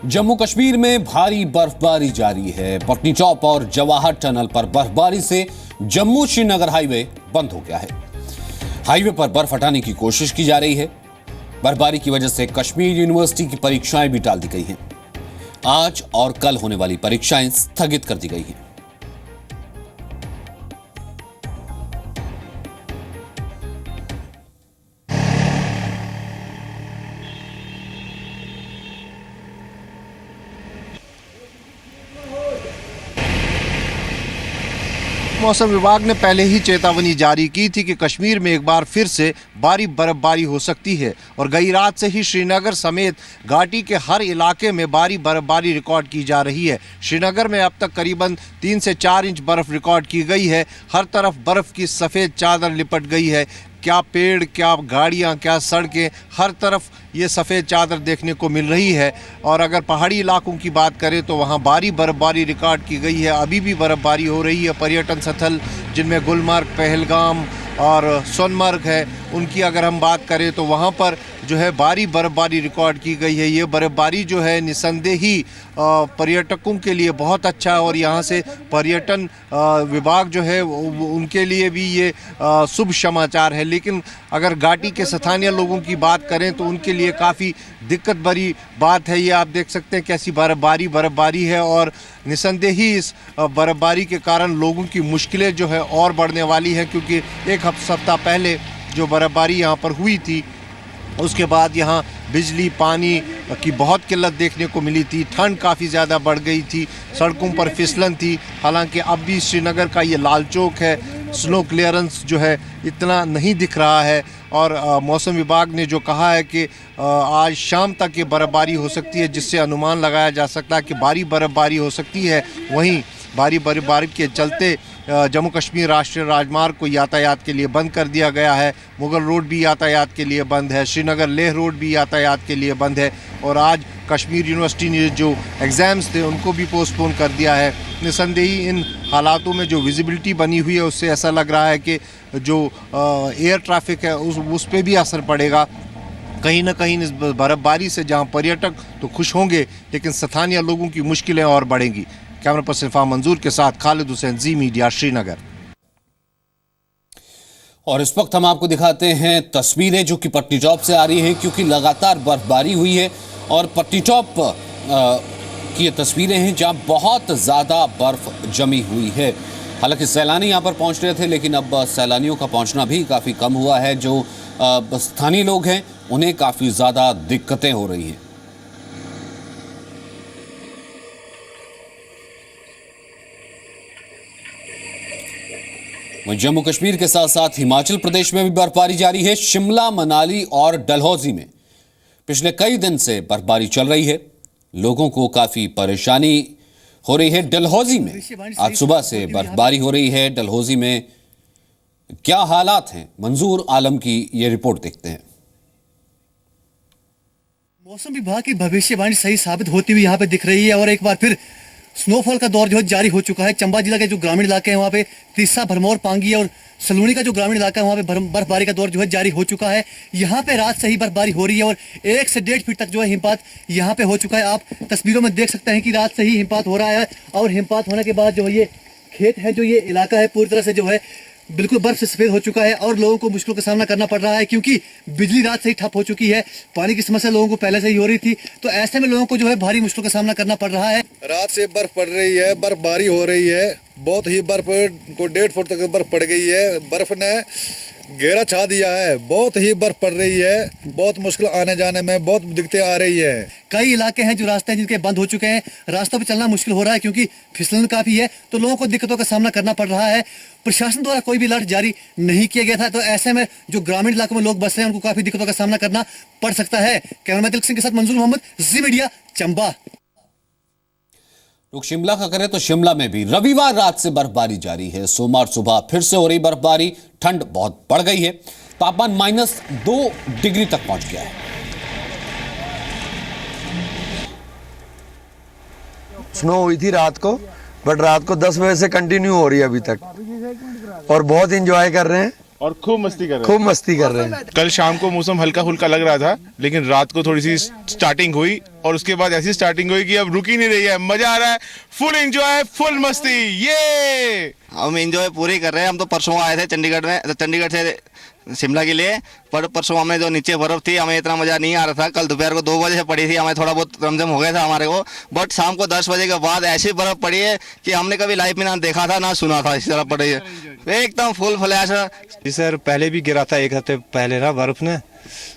जम्मू कश्मीर में भारी बर्फबारी जारी है। पटनी चौक और जवाहर टनल पर बर्फबारी से जम्मू श्रीनगर हाईवे बंद हो गया है। हाईवे पर बर्फ हटाने की कोशिश की जा रही है। बर्फबारी की वजह से कश्मीर यूनिवर्सिटी की परीक्षाएं भी टाल दी गई हैं। आज और कल होने वाली परीक्षाएं स्थगित कर दी गई हैं। मौसम विभाग ने पहले ही चेतावनी जारी की थी कि कश्मीर में एक बार फिर से भारी बर्फबारी हो सकती है और गई रात से ही श्रीनगर समेत घाटी के हर इलाके में भारी बर्फबारी रिकॉर्ड की जा रही है। श्रीनगर में अब तक करीबन 3 से 4 इंच बर्फ रिकॉर्ड की गई है। हर तरफ बर्फ की सफ़ेद चादर लिपट गई है। क्या पेड़, क्या गाड़ियां, क्या सड़कें, हर तरफ ये सफ़ेद चादर देखने को मिल रही है। और अगर पहाड़ी इलाकों की बात करें तो वहाँ भारी बर्फबारी रिकॉर्ड की गई है। अभी भी बर्फबारी हो रही है। पर्यटन स्थल जिनमें गुलमर्ग, पहलगाम और सोनमर्ग है, उनकी अगर हम बात करें तो वहाँ पर जो है भारी बर्फबारी रिकॉर्ड की गई है। ये बर्फबारी जो है निस्संदेह ही पर्यटकों के लिए बहुत अच्छा है और यहाँ से पर्यटन विभाग जो है उनके लिए भी ये शुभ समाचार है। लेकिन अगर घाटी के स्थानीय लोगों की बात करें तो उनके लिए काफ़ी दिक्कत भरी बात है। ये आप देख सकते हैं कैसी बर्फबारी है और निस्संदेह ही इस बर्फबारी के कारण लोगों की मुश्किलें जो है और बढ़ने वाली हैं, क्योंकि एक सप्ताह पहले जो बर्फबारी यहाँ पर हुई थी उसके बाद यहाँ बिजली, पानी की बहुत किल्लत देखने को मिली थी। ठंड काफ़ी ज़्यादा बढ़ गई थी। सड़कों पर फिसलन थी। हालांकि अब भी श्रीनगर का ये लाल चौक है, स्नो क्लियरेंस जो है इतना नहीं दिख रहा है। और मौसम विभाग ने जो कहा है कि आज शाम तक ये बर्फबारी हो सकती है, जिससे अनुमान लगाया जा सकता है कि भारी बर्फबारी हो सकती है। वहीं भारी बर्फबारी के चलते जम्मू कश्मीर राष्ट्रीय राजमार्ग को यातायात के लिए बंद कर दिया गया है। मुगल रोड भी यातायात के लिए बंद है। श्रीनगर लेह रोड भी यातायात के लिए बंद है। और आज कश्मीर यूनिवर्सिटी ने जो एग्ज़ाम्स थे उनको भी पोस्टपोन कर दिया है। निस्संदेही इन हालातों में जो विजिबिलिटी बनी हुई है उससे ऐसा लग रहा है कि जो एयर ट्रैफिक है उस पर भी असर पड़ेगा। कहीं ना कहीं इस बर्फबारी से जहां पर्यटक तो खुश होंगे, लेकिन स्थानीय लोगों की मुश्किलें और बढ़ेंगी। कैमरा पर्सन इरफान मंजूर के साथ खालिद हुसैन, जी मीडिया, श्रीनगर। और इस वक्त हम आपको दिखाते हैं तस्वीरें जो कि पटनी चौक से आ रही हैं, क्योंकि लगातार बर्फबारी हुई है और पटनी चौक की ये तस्वीरें हैं जहां बहुत ज़्यादा बर्फ जमी हुई है। हालांकि सैलानी यहां पर पहुंच रहे थे, लेकिन अब सैलानियों का पहुंचना भी काफ़ी कम हुआ है। जो स्थानीय लोग हैं उन्हें काफ़ी ज़्यादा दिक्कतें हो रही हैं। जम्मू कश्मीर के साथ साथ हिमाचल प्रदेश में भी बर्फबारी जारी है। शिमला, मनाली और डलहौजी में पिछले कई दिन से बर्फबारी चल रही है। लोगों को काफी परेशानी हो रही है। डलहौजी में आज सुबह से बर्फबारी हो रही है। डलहौजी में क्या हालात हैं, मंजूर आलम की यह रिपोर्ट देखते हैं। मौसम विभाग की भविष्यवाणी सही साबित होती हुई यहाँ पे दिख रही है और एक बार फिर स्नोफॉल का दौर जो है जारी हो चुका है। चंबा जिला के जो ग्रामीण इलाके हैं वहाँ पे तीसा, भरमौर, पांगी और सलूनी का जो ग्रामीण इलाका है वहाँ पे बर्फबारी का दौर जो है जारी हो चुका है। यहाँ पे रात से ही बर्फबारी हो रही है और 1 से 1.5 फीट तक जो है हिमपात यहाँ पे हो चुका है। आप तस्वीरों में देख सकते हैं कि रात से ही हिमपात हो रहा है और हिमपात होने के बाद जो है ये खेत है, जो ये इलाका है पूरी तरह से जो है बिल्कुल बर्फ से सफेद हो चुका है और लोगों को मुश्किलों का सामना करना पड़ रहा है, क्योंकि बिजली रात से ही ठप हो चुकी है। पानी की समस्या लोगों को पहले से ही हो रही थी, तो ऐसे में लोगों को जो है भारी मुश्किलों का सामना करना पड़ रहा है। रात से बर्फ पड़ रही है, बर्फबारी हो रही है। बहुत ही बर्फ को 1.5 फुट तक बर्फ पड़ गई है। बर्फ ने घेरा छा दिया है। बहुत ही बर्फ पड़ रही है। बहुत मुश्किल आने जाने में बहुत दिक्कतें आ रही है। कई इलाके हैं जो रास्ते हैं जिनके बंद हो चुके हैं। रास्तों पर चलना मुश्किल हो रहा है क्योंकि फिसलन काफी है, तो लोगों को दिक्कतों का सामना करना पड़ रहा है। प्रशासन द्वारा कोई भी अलर्ट जारी नहीं किया गया था, तो ऐसे में जो ग्रामीण इलाकों में लोग बस रहे हैं उनको काफी दिक्कतों का सामना करना पड़ सकता है। कैमरामैन तिलक सिंह के साथ मंजूर मोहम्मद, जी मीडिया, चंबा। लोग शिमला का करें तो शिमला में भी रविवार रात से बर्फबारी जारी है। सोमवार सुबह फिर से हो रही बर्फबारी। ठंड बहुत बढ़ गई है। तापमान -2 डिग्री तक पहुंच गया है। स्नो हुई थी रात को, बट रात को 10 बजे से कंटिन्यू हो रही है अभी तक और बहुत एंजॉय कर रहे हैं और खूब मस्ती कर रहे हैं। हैं। कल शाम को मौसम हल्का फुल्का लग रहा था, लेकिन रात को थोड़ी सी स्टार्टिंग हुई और उसके बाद ऐसी स्टार्टिंग हुई कि अब रुक ही नहीं रही है, मजा आ रहा है, फुल एंजॉय, फुल मस्ती। ये हम एंजॉय पूरी कर रहे हैं। हम तो परसों आए थे चंडीगढ़ से शिमला के लिए, पर परसों हमें जो नीचे बर्फ थी हमें इतना मजा नहीं आ रहा था। कल दोपहर को 2 बजे से पड़ी थी, हमें थोड़ा बहुत रमझम हो गया था हमारे को, बट शाम को 10 बजे के बाद ऐसी बर्फ पड़ी है कि हमने कभी लाइफ में ना देखा था ना सुना था, इस तरह पड़ी है, एकदम फुल फ्लैश। जी सर, पहले भी गिरा था 1 हफ्ते पहले ना बर्फ ने,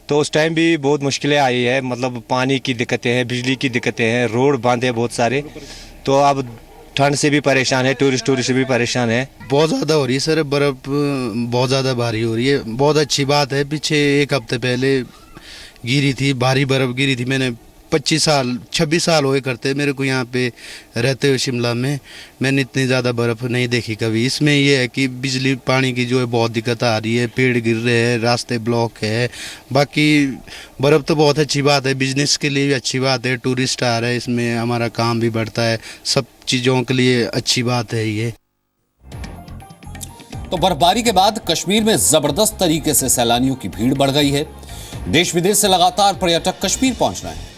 तो उस टाइम भी बहुत मुश्किलें आई है, मतलब पानी की दिक्कतें हैं, बिजली की दिक्कतें हैं, रोड बांधे बहुत सारे, तो अब ठंड से भी परेशान है, टूरिस्ट भी परेशान है। बहुत ज़्यादा हो रही है सर, बर्फ़ बहुत ज़्यादा भारी हो रही है। बहुत अच्छी बात है, पीछे 1 हफ्ते पहले गिरी थी, भारी बर्फ़ गिरी थी। मैंने 26 साल हुए करते मेरे को यहाँ पे रहते हुए शिमला में, मैंने इतनी ज़्यादा बर्फ़ नहीं देखी कभी। इसमें ये है कि बिजली पानी की जो है बहुत दिक्कत आ रही है, पेड़ गिर रहे हैं, रास्ते ब्लॉक है। बाकी बर्फ़ तो बहुत अच्छी बात है, बिजनेस के लिए भी अच्छी बात है, टूरिस्ट आ रहे हैं, इसमें हमारा काम भी बढ़ता है, सब चीज़ों के लिए अच्छी बात है ये। तो बर्फबारी के बाद कश्मीर में जबरदस्त तरीके से सैलानियों की भीड़ बढ़ गई है। देश विदेश से लगातार पर्यटक कश्मीर पहुंच रहे हैं।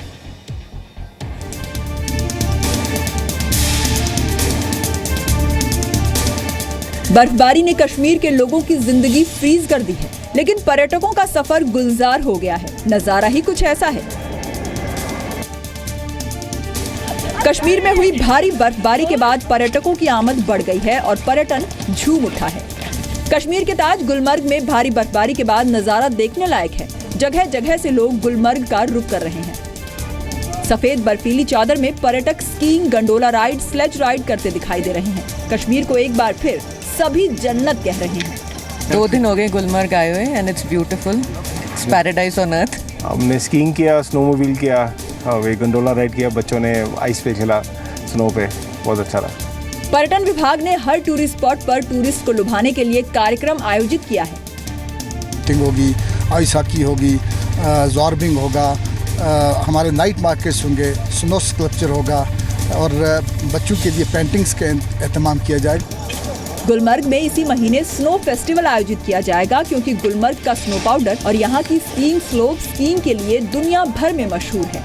बर्फबारी ने कश्मीर के लोगों की जिंदगी फ्रीज कर दी है, लेकिन पर्यटकों का सफर गुलजार हो गया है। नजारा ही कुछ ऐसा है। कश्मीर में हुई भारी बर्फबारी के बाद पर्यटकों की आमद बढ़ गई है और पर्यटन झूम उठा है। कश्मीर के ताज गुलमर्ग में भारी बर्फबारी के बाद नजारा देखने लायक है। जगह जगह से लोग गुलमर्ग का रुख कर रहे हैं। सफेद बर्फीली चादर में पर्यटक skiing, gondola ride, sledge ride करते दिखाई दे रहे हैं। कश्मीर को एक बार फिर सभी जन्नत कह रहे हैं। 2 दिन हो गए गुलमर्ग आए हुए and it's beautiful, it's paradise on earth. हमने स्कीइंग किया, स्नोमोबाइल किया, वे गंडोला राइड किया, बच्चों ने आइस पे खेला, स्नो पे, बहुत अच्छा रहा। पर्यटन विभाग ने हर टूरिस्ट स्पॉट पर टूरिस्ट को लुभाने के लिए कार्यक्रम आयोजित किया है। होगी, आइस हॉकी होगी, जॉर्बिंग होगा, हमारे नाइट मार्केट्स होंगे, स्नो स्कल्पचर होगा और बच्चों के लिए पेंटिंग्स का एहतमाम किया जाएगा। गुलमर्ग में इसी महीने स्नो फेस्टिवल आयोजित किया जाएगा, क्योंकि गुलमर्ग का स्नो पाउडर और यहाँ की स्कीइंग स्लोप स्कीइंग के लिए दुनिया भर में मशहूर है।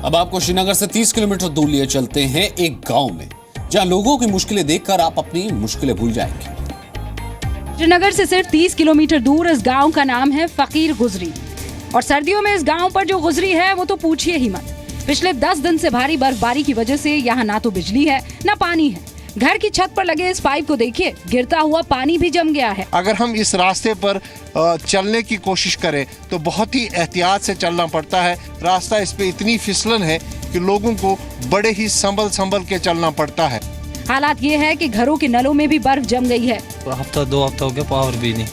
अब आपको श्रीनगर से 30 किलोमीटर दूर लिए चलते हैं एक गांव में, जहां लोगों की मुश्किलें देखकर आप अपनी मुश्किलें भूल जाएंगे। श्रीनगर से सिर्फ 30 किलोमीटर दूर इस गांव का नाम है फकीर गुजरी, और सर्दियों में इस गांव पर जो गुजरी है वो तो पूछिए ही मत। पिछले 10 दिन से भारी बर्फबारी की वजह से यहाँ ना तो बिजली है ना पानी है। घर की छत पर लगे इस पाइप को देखिए, गिरता हुआ पानी भी जम गया है। अगर हम इस रास्ते पर चलने की कोशिश करें तो बहुत ही एहतियात से चलना पड़ता है। रास्ता इस पे इतनी फिसलन है कि लोगों को बड़े ही संभल के चलना पड़ता है। हालात ये है कि घरों के नलों में भी बर्फ जम गई है। हफ्ता 2 हफ्ता हो गया, पावर भी नहीं,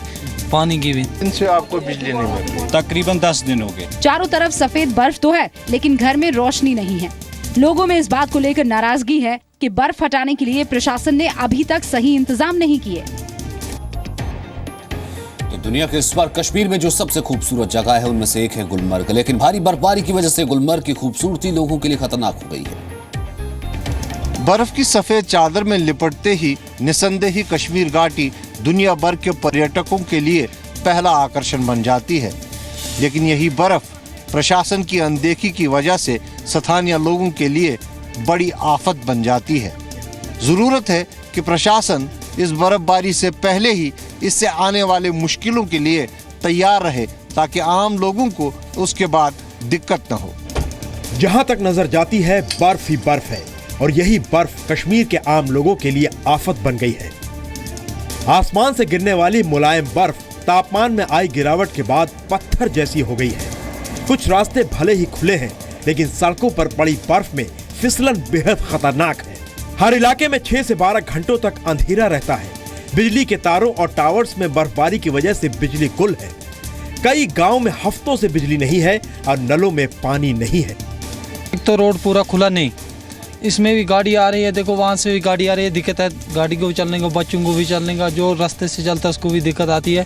पानी की भी। इनसे आपको बिजली नहीं मिल रही, तकरीबन 10 दिन हो गए। चारों तरफ सफेद बर्फ तो है, लेकिन घर में रोशनी नहीं है। लोगों में इस बात को लेकर नाराजगी है कि बर्फ हटाने के लिए प्रशासन ने अभी तक सही इंतजाम नहीं किए। तो दुनिया के इस बार कश्मीर में जो सबसे खूबसूरत जगह है उनमें से एक है गुलमर्ग, लेकिन भारी बर्फबारी की वजह से गुलमर्ग की खूबसूरती लोगों के लिए खतरनाक हो गई है। बर्फ की सफेद चादर में लिपटते ही निसंदेही कश्मीर घाटी दुनिया भर के पर्यटकों के लिए पहला आकर्षण बन जाती है। लेकिन यही बर्फ प्रशासन की अनदेखी की वजह से स्थानीय लोगों के लिए बड़ी आफत बन जाती है। जरूरत है कि प्रशासन इस बर्फबारी से पहले ही इससे आने वाले मुश्किलों के लिए तैयार रहे, ताकि आम लोगों को उसके बाद दिक्कत न हो। जहां तक नजर जाती है बर्फ ही बर्फ है, और यही बर्फ कश्मीर के आम लोगों के लिए आफत बन गई है। आसमान से गिरने वाली मुलायम बर्फ तापमान में आई गिरावट के बाद पत्थर जैसी हो गई है। कुछ रास्ते भले ही खुले हैं, लेकिन सड़कों पर पड़ी बर्फ में फिसलन बेहद खतरनाक है। हर इलाके में 6 से 12 घंटों तक अंधेरा रहता है। बिजली के तारों और टावर्स में बर्फबारी की वजह से बिजली गुल है। कई गांव में हफ्तों से बिजली नहीं है और नलों में पानी नहीं है। एक तो रोड पूरा खुला नहीं, इसमें भी गाड़ी आ रही है, देखो वहाँ से भी गाड़ी आ रही है, दिक्कत है गाड़ी को भी चलने को, बच्चों को भी चलने का, जो रास्ते से चलता है उसको भी दिक्कत आती है।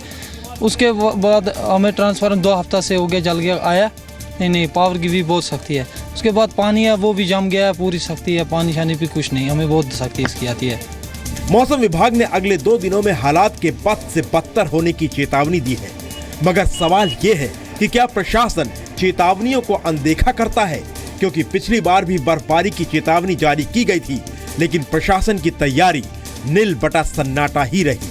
उसके बाद हमें ट्रांसफार्मर 2 हफ्ता से हो गया, जल गया, आया नहीं, पावर की भी बहुत सख्ती है। उसके बाद पानी है वो भी जम गया है, पूरी सख्ती है, पानी शानी भी कुछ नहीं, हमें बहुत सख्ती इसकी आती है। मौसम विभाग ने अगले 2 दिनों में हालात के बद से बदतर होने की चेतावनी दी है, मगर सवाल ये है कि क्या प्रशासन चेतावनियों को अनदेखा करता है, क्योंकि पिछली बार भी बर्फबारी की चेतावनी जारी की गई थी, लेकिन प्रशासन की तैयारी नील बटा सन्नाटा ही रही।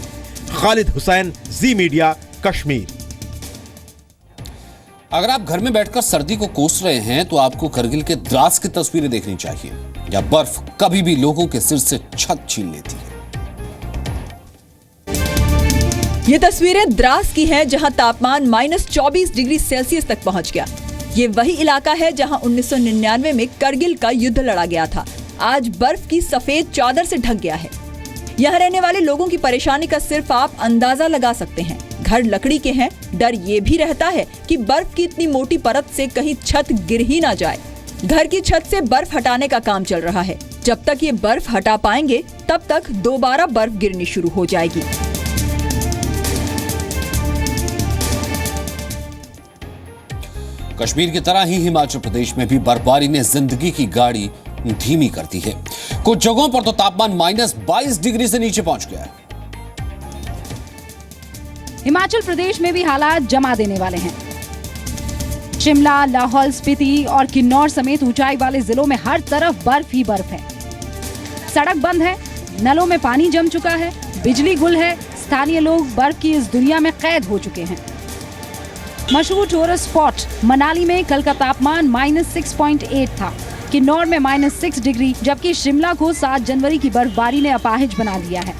खालिद हुसैन, जी मीडिया, कश्मीर। अगर आप घर में बैठकर सर्दी को कोस रहे हैं तो आपको करगिल के द्रास की तस्वीरें देखनी चाहिए, या बर्फ कभी भी लोगों के सिर से छत छीन लेती है। ये तस्वीरें द्रास की हैं, जहां तापमान -24 डिग्री सेल्सियस तक पहुंच गया। ये वही इलाका है जहां 1999 में करगिल का युद्ध लड़ा गया था। आज बर्फ की सफेद चादर से ढक गया है। यहाँ रहने वाले लोगों की परेशानी का सिर्फ आप अंदाजा लगा सकते हैं। घर लकड़ी के हैं, डर ये भी रहता है कि बर्फ की इतनी मोटी परत से कहीं छत गिर ही ना जाए। घर की छत से बर्फ हटाने का काम चल रहा है। जब तक ये बर्फ हटा पाएंगे तब तक दोबारा बर्फ गिरनी शुरू हो जाएगी। कश्मीर की तरह ही हिमाचल प्रदेश में भी बर्फबारी ने जिंदगी की गाड़ी धीमी कर दी है। कुछ जगहों पर तो तापमान -22 डिग्री से नीचे पहुंच गया है। हिमाचल प्रदेश में भी हालात जमा देने वाले हैं। शिमला, लाहौल स्पीति और किन्नौर समेत ऊंचाई वाले जिलों में हर तरफ बर्फ ही बर्फ है। सड़क बंद है, नलों में पानी जम चुका है, बिजली गुल है। स्थानीय लोग बर्फ की इस दुनिया में कैद हो चुके हैं। मशहूर टूरिस्ट स्पॉट मनाली में कल का तापमान -6.8 था। किन्नौर में -6 डिग्री, जबकि शिमला को 7 जनवरी की बर्फबारी ने अपाहिज बना दिया है।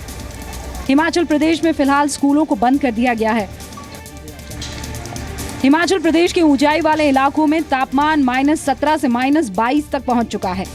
हिमाचल प्रदेश में फिलहाल स्कूलों को बंद कर दिया गया है। हिमाचल प्रदेश के ऊंचाई वाले इलाकों में तापमान -17 से -22 तक पहुंच चुका है।